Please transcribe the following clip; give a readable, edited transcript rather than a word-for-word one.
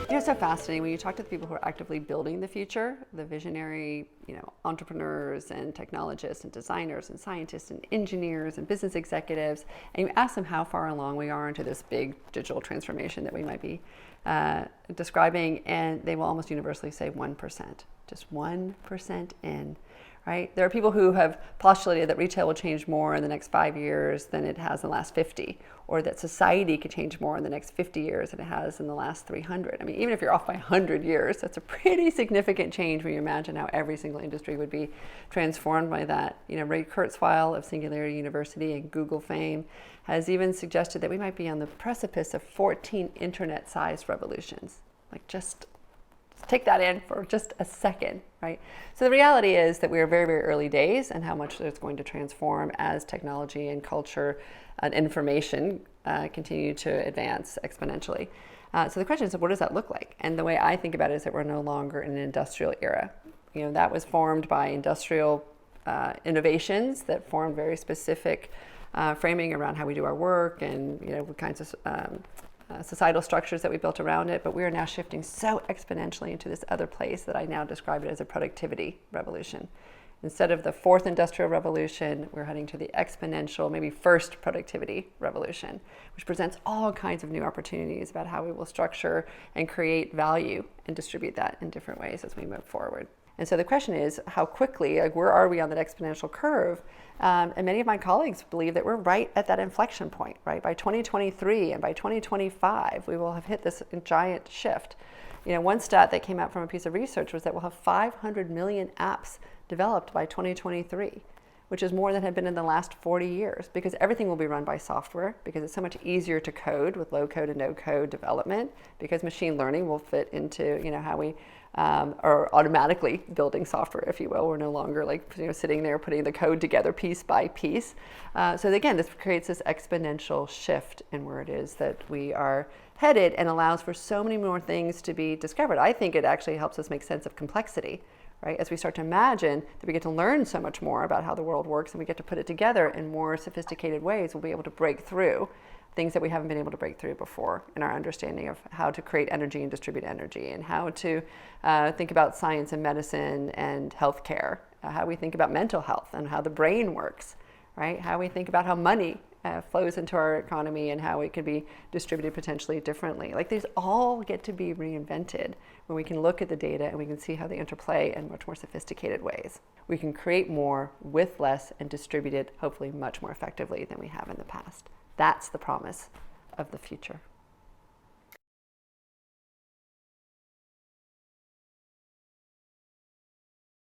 It's so fascinating when you talk to the people who are actively building the future, the visionary, entrepreneurs and technologists and designers and scientists and engineers and business executives, and you ask them how far along we are into this big digital transformation that we might be describing, and they will almost universally say 1%, just 1% in. Right? There are people who have postulated that retail will change more in the next 5 years than it has in the last 50, or that society could change more in the next 50 years than it has in the last 300. I mean, even if you're off by 100 years, that's a pretty significant change when you imagine how every single industry would be transformed by that. Ray Kurzweil of Singularity University and Google fame has even suggested that we might be on the precipice of 14 internet-sized revolutions. Just take that in for just a second, right? So the reality is that we are very, very early days, and how much it's going to transform as technology and culture and information continue to advance exponentially. So the question is, what does that look like? And the way I think about it is that we're no longer in an industrial era. That was formed by industrial innovations that formed very specific framing around how we do our work and what kinds of societal structures that we built around it, but we are now shifting so exponentially into this other place that I now describe it as a productivity revolution. Instead of the fourth industrial revolution, we're heading to the exponential, maybe first productivity revolution, which presents all kinds of new opportunities about how we will structure and create value and distribute that in different ways as we move forward. And so the question is, how quickly, where are we on that exponential curve? And many of my colleagues believe that we're right at that inflection point, right? By 2023 and by 2025, we will have hit this giant shift. One stat that came out from a piece of research was that we'll have 500 million apps developed by 2023, which is more than had been in the last 40 years, because everything will be run by software, because it's so much easier to code with low code and no code development, because machine learning will fit into how we are automatically building software, if you will. We're no longer sitting there putting the code together piece by piece. So again, this creates this exponential shift in where it is that we are headed, and allows for so many more things to be discovered. I think it actually helps us make sense of complexity. Right? As we start to imagine that we get to learn so much more about how the world works, and we get to put it together in more sophisticated ways, we'll be able to break through things that we haven't been able to break through before in our understanding of how to create energy and distribute energy, and how to think about science and medicine and healthcare, how we think about mental health and how the brain works, right? How we think about how money flows into our economy and how it can be distributed potentially differently. These all get to be reinvented when we can look at the data and we can see how they interplay in much more sophisticated ways. We can create more with less and distribute it hopefully much more effectively than we have in the past. That's the promise of the future.